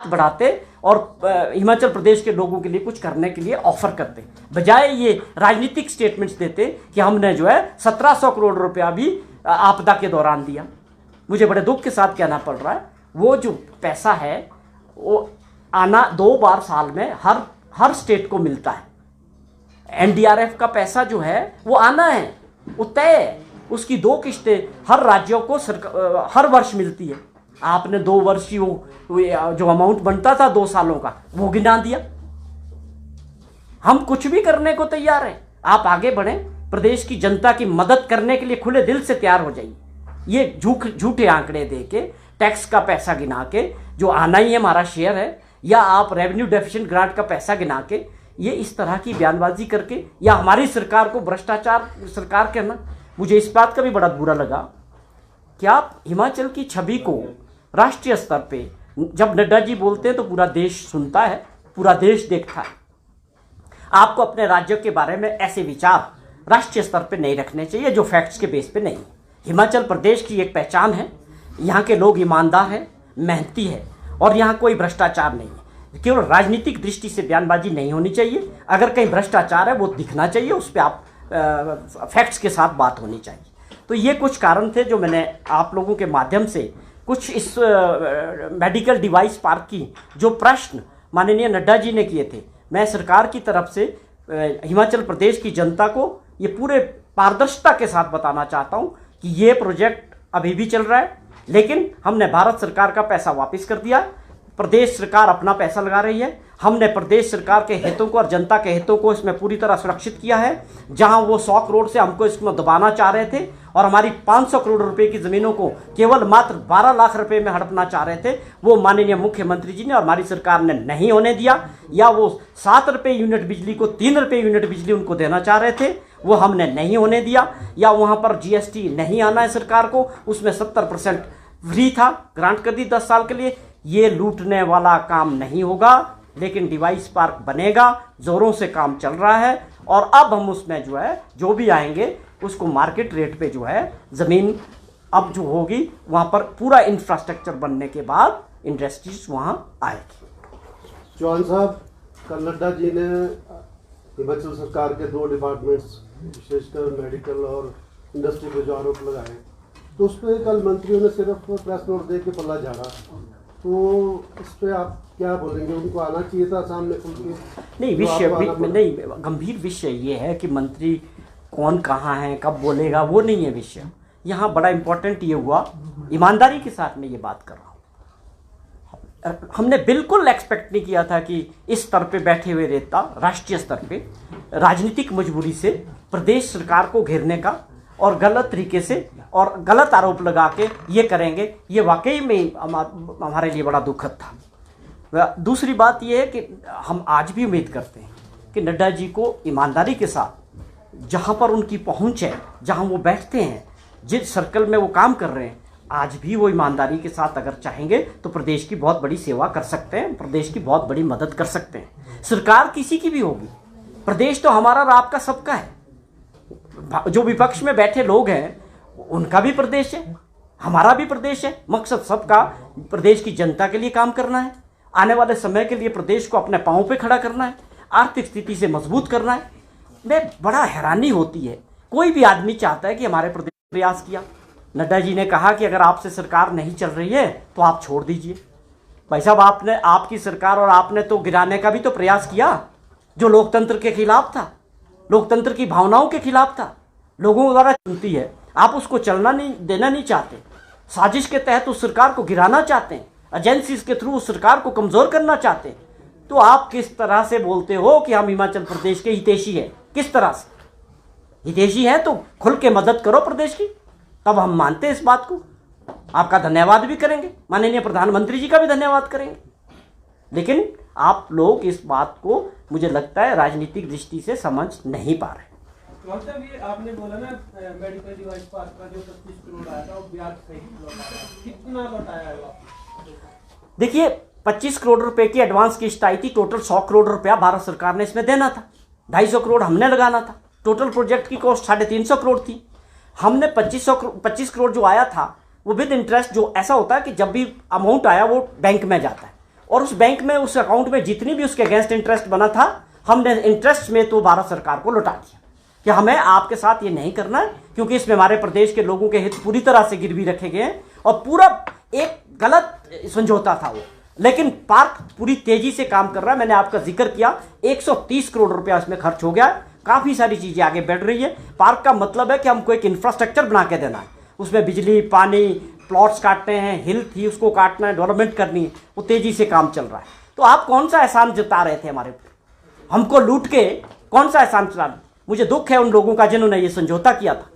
बढ़ाते और हिमाचल प्रदेश के लोगों के लिए कुछ करने के लिए ऑफर करते, बजाय ये राजनीतिक स्टेटमेंट्स देते कि हमने जो है 1700 करोड़ रुपया भी आपदा के दौरान दिया। मुझे बड़े दुख के साथ कहना पड़ रहा है, वो जो पैसा है वो आना 2 बार साल में हर स्टेट को मिलता है। एनडीआरएफ का पैसा जो है वो आना है, वो तय है, उसकी 2 किश्तें हर राज्यों को हर वर्ष मिलती है। आपने 2 वर्ष की वो जो अमाउंट बनता था 2 सालों का वो गिना दिया। हम कुछ भी करने को तैयार हैं, आप आगे बढ़ें, प्रदेश की जनता की मदद करने के लिए खुले दिल से तैयार हो जाइए। ये झूठे आंकड़े दे के, टैक्स का पैसा गिना के जो आना ही है हमारा शेयर है, या आप रेवेन्यू डेफिशिएंट ग्रांट का पैसा गिना के ये इस तरह की बयानबाजी करके या हमारी सरकार को भ्रष्टाचार सरकार कहना, मुझे इस बात का भी बड़ा बुरा लगा कि आप हिमाचल की छवि को राष्ट्रीय स्तर पे जब नड्डा जी बोलते हैं तो पूरा देश सुनता है, पूरा देश देखता है। आपको अपने राज्यों के बारे में ऐसे विचार राष्ट्रीय स्तर पे नहीं रखने चाहिए जो फैक्ट्स के बेस पे नहीं। हिमाचल प्रदेश की एक पहचान है, यहाँ के लोग ईमानदार हैं, मेहनती है और यहाँ कोई भ्रष्टाचार नहीं है। केवल राजनीतिक दृष्टि से बयानबाजी नहीं होनी चाहिए, अगर कहीं भ्रष्टाचार है वो दिखना चाहिए, उस पर आप फैक्ट्स के साथ बात होनी चाहिए। तो ये कुछ कारण थे जो मैंने आप लोगों के माध्यम से कुछ इस मेडिकल डिवाइस पार्क की जो प्रश्न माननीय नड्डा जी ने किए थे, मैं सरकार की तरफ से हिमाचल प्रदेश की जनता को ये पूरे पारदर्शिता के साथ बताना चाहता हूँ कि ये प्रोजेक्ट अभी भी चल रहा है, लेकिन हमने भारत सरकार का पैसा वापस कर दिया। प्रदेश सरकार अपना पैसा लगा रही है, हमने प्रदेश सरकार के हितों को और जनता के हितों को इसमें पूरी तरह सुरक्षित किया है। जहां वो 100 करोड़ से हमको इसमें दबाना चाह रहे थे और हमारी 500 करोड़ रुपए की ज़मीनों को केवल मात्र 12 लाख रुपए में हड़पना चाह रहे थे, वो माननीय मुख्यमंत्री जी ने और हमारी सरकार ने नहीं होने दिया। या वो 7 रुपये यूनिट बिजली को 3 रुपये यूनिट बिजली उनको देना चाह रहे थे, वो हमने नहीं होने दिया। या वहाँ पर जीएसटी नहीं आना है सरकार को, उसमें 70% फ्री था, ग्रांट कर दी 10 साल के लिए। ये लूटने वाला काम नहीं होगा, लेकिन डिवाइस पार्क बनेगा, जोरों से काम चल रहा है और अब हम उसमें जो है जो भी आएंगे उसको मार्केट रेट पे जो है ज़मीन अब जो होगी वहाँ पर पूरा इंफ्रास्ट्रक्चर बनने के बाद इंडस्ट्रीज वहाँ आएगी। चौहान साहब, कल नड्डा जी ने हिमाचल सरकार के 2 डिपार्टमेंट्स विशेषकर मेडिकल और इंडस्ट्री पे जो आरोप लगाए, तो उस पर कल मंत्रियों ने सिर्फ प्रेस नोट दे के पल्ला झाड़ा, तो इस पर आप क्या बोलेंगे? उनको आना चाहिए था सामने खुल के? नहीं, विषय नहीं, गंभीर विषय ये है कि मंत्री कौन कहाँ है, कब बोलेगा, वो नहीं है विषय। यहाँ बड़ा इंपॉर्टेंट ये हुआ, ईमानदारी के साथ मैं ये बात कर रहा हूँ, हमने बिल्कुल एक्सपेक्ट नहीं किया था कि इस स्तर पे बैठे हुए नेता राष्ट्रीय स्तर पे राजनीतिक मजबूरी से प्रदेश सरकार को घेरने का और गलत तरीके से और गलत आरोप लगा के ये करेंगे, ये वाकई में हमारे लिए बड़ा दुखद था। दूसरी बात ये है कि हम आज भी उम्मीद करते हैं कि नड्डा जी को ईमानदारी के साथ जहाँ पर उनकी पहुँच है, जहाँ वो बैठते हैं, जिस सर्कल में वो काम कर रहे हैं, आज भी वो ईमानदारी के साथ अगर चाहेंगे तो प्रदेश की बहुत बड़ी सेवा कर सकते हैं, प्रदेश की बहुत बड़ी मदद कर सकते हैं। सरकार किसी की भी होगी, प्रदेश तो हमारा और आपका सबका है। जो विपक्ष में बैठे लोग हैं उनका भी प्रदेश है, हमारा भी प्रदेश है। मकसद सबका प्रदेश की जनता के लिए काम करना है, आने वाले समय के लिए प्रदेश को अपने पांव पे खड़ा करना है, आर्थिक स्थिति से मजबूत करना है। मैं बड़ा हैरानी होती है, कोई भी आदमी चाहता है कि हमारे प्रदेश प्रयास किया। नड्डा जी ने कहा कि अगर आपसे सरकार नहीं चल रही है तो आप छोड़ दीजिए। भाई साहब, आपने आपकी सरकार और आपने तो गिराने का भी तो प्रयास किया जो लोकतंत्र के खिलाफ था, लोकतंत्र की भावनाओं के खिलाफ था, लोगों द्वारा चुनती है। आप उसको चलना नहीं देना नहीं चाहते, साजिश के तहत उस सरकार को गिराना चाहते हैं, एजेंसीज के थ्रू उस सरकार को कमजोर करना चाहते हैं। तो आप किस तरह से बोलते हो कि हम हिमाचल प्रदेश के हितैषी हैं? किस तरह से हितैषी हैं? तो खुल के मदद करो प्रदेश की, तब हम मानते हैं इस बात को। आपका धन्यवाद भी करेंगे, माननीय प्रधानमंत्री जी का भी धन्यवाद करेंगे। लेकिन आप लोग इस बात को मुझे लगता है राजनीतिक दृष्टि से समझ नहीं पा रहे। ये आपने बोला ना मेडिकल डिवाइस पार्क का जो 25 करोड़ आया था वो ब्याज सहित कितना बताया है? देखिए, 25 करोड़ रुपए की एडवांस किस्त आई थी, टोटल 100 करोड़ रुपया भारत सरकार ने इसमें देना था, 250 करोड़ हमने लगाना था। टोटल प्रोजेक्ट की कॉस्ट 350 करोड़ थी। हमने 25 करोड़ जो आया था वो विद इंटरेस्ट, जो ऐसा होता है कि जब भी अमाउंट आया वो बैंक में जाता है, और उस बैंक में, उस अकाउंट में जितनी भी उसके अगेंस्ट इंटरेस्ट बना था, हमने इंटरेस्ट में तो भारत सरकार को लौटा दिया कि हमें आपके साथ ये नहीं करना है, क्योंकि इसमें हमारे प्रदेश के लोगों के हित पूरी तरह से गिरवी रखे गए हैं और पूरा एक गलत समझौता था वो। लेकिन पार्क पूरी तेजी से काम कर रहा है। मैंने आपका जिक्र किया, 130 करोड़ रुपया इसमें खर्च हो गया, काफ़ी सारी चीज़ें आगे बढ़ रही है। पार्क का मतलब है कि हमको एक इंफ्रास्ट्रक्चर बना के देना है, उसमें बिजली, पानी, प्लॉट्स काटने हैं, हिल थी उसको काटना है, डेवलपमेंट करनी है, वो तेज़ी से काम चल रहा है। तो आप कौन सा एहसान जता रहे थे हमारे ऊपर? हमको लूट के कौन सा एहसान चला? मुझे दुख है उन लोगों का जिन्होंने ये समझौता किया था।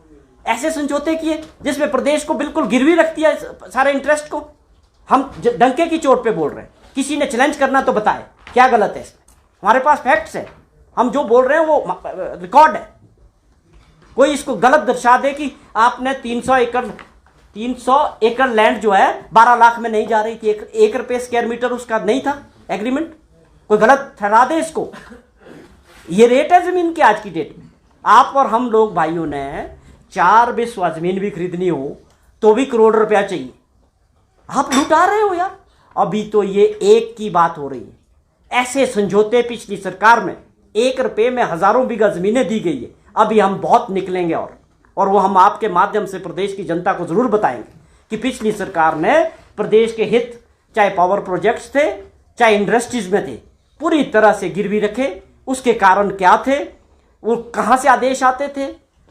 ऐसे समझौते किए जिसमें प्रदेश को बिल्कुल गिरवी रख दिया सारे इंटरेस्ट को। हम डंके की चोट पे बोल रहे हैं, किसी ने चैलेंज करना तो बताए क्या गलत है इसमें। हमारे पास फैक्ट्स है, हम जो बोल रहे हैं वो रिकॉर्ड है। कोई इसको गलत दर्शा दे कि आपने 300 एकड़ लैंड जो है 12 लाख में नहीं जा रही थी, 1 रुपये स्क्वायर मीटर उसका नहीं था एग्रीमेंट, कोई गलत ठहरा दे इसको। ये रेट है जमीन की आज की डेट में। आप और हम लोग भाइयों ने 4 बिस्वा जमीन भी खरीदनी हो तो भी करोड़ रुपया चाहिए। आप लुटा रहे हो यार। अभी तो ये एक की बात हो रही है। ऐसे समझौते पिछली सरकार में 1 रुपये में हजारों बीघा जमीनें दी गई है। अभी हम बहुत निकलेंगे और वो हम आपके माध्यम से प्रदेश की जनता को जरूर बताएंगे कि पिछली सरकार ने प्रदेश के हित, चाहे पावर प्रोजेक्ट्स थे चाहे इंडस्ट्रीज में थे, पूरी तरह से गिरवी रखे। उसके कारण क्या थे, वो कहाँ से आदेश आते थे,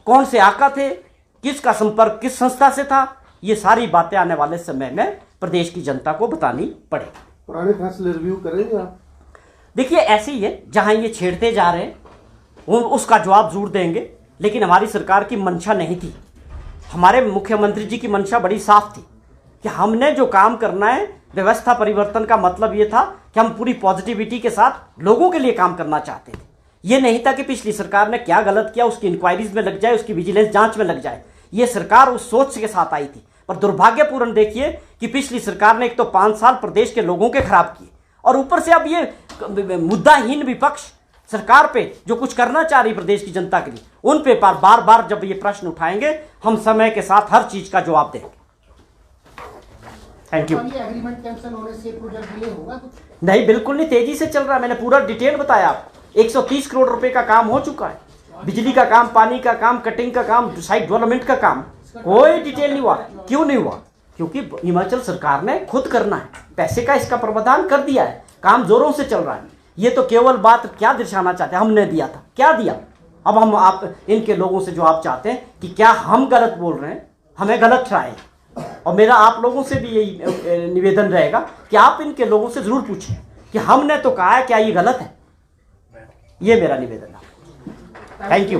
कौन से आका थे, किसका संपर्क किस संस्था से था, ये सारी बातें आने वाले समय में प्रदेश की जनता को बतानी पड़ेगी। पुराने फैसले रिव्यू करेंगे आप? देखिए ऐसे ही है, जहां ये छेड़ते जा रहे हैं वो उसका जवाब जरूर देंगे, लेकिन हमारी सरकार की मंशा नहीं थी। हमारे मुख्यमंत्री जी की मंशा बड़ी साफ थी कि हमने जो काम करना है, व्यवस्था परिवर्तन का मतलब ये था कि हम पूरी पॉजिटिविटी के साथ लोगों के लिए काम करना चाहते थे। ये नहीं था कि पिछली सरकार ने क्या गलत किया उसकी इंक्वायरीज में लग जाए, उसकी विजिलेंस जांच में लग जाए। ये सरकार उस सोच के साथ आई थी। पर दुर्भाग्यपूर्ण देखिए कि पिछली सरकार ने एक तो 5 साल प्रदेश के लोगों के खराब किए, और ऊपर से अब ये मुद्दाहीन विपक्ष सरकार पे जो कुछ करना चाह रही प्रदेश की जनता के लिए, उन पे बार बार जब ये प्रश्न उठाएंगे, हम समय के साथ हर चीज का जवाब देंगे। Thank you. एग्रीमेंट कैंसिल होने से प्रोजेक्ट डिले होगा कुछ? नहीं, बिल्कुल नहीं, तेजी से चल रहा है। मैंने पूरा डिटेल बताया आपको। 130 करोड़ रुपए का काम हो चुका है, बिजली का काम, पानी का काम, कटिंग का काम, साइट डेवलपमेंट का काम, कोई डिटेल नहीं हुआ। क्यों नहीं हुआ? क्योंकि हिमाचल सरकार ने खुद करना है, पैसे का इसका प्रावधान कर दिया है, काम जोरों से चल रहा है। ये तो केवल बात क्या दर्शाना चाहते हैं, हमने दिया था, क्या दिया? अब हम आप इनके लोगों से जो आप चाहते हैं कि क्या हम गलत बोल रहे हैं, हमें गलत ठहराए। और मेरा आप लोगों से भी यही निवेदन रहेगा कि आप इनके लोगों से जरूर पूछें कि हमने तो कहा है, क्या ये गलत है? ये मेरा निवेदन है। Thank you.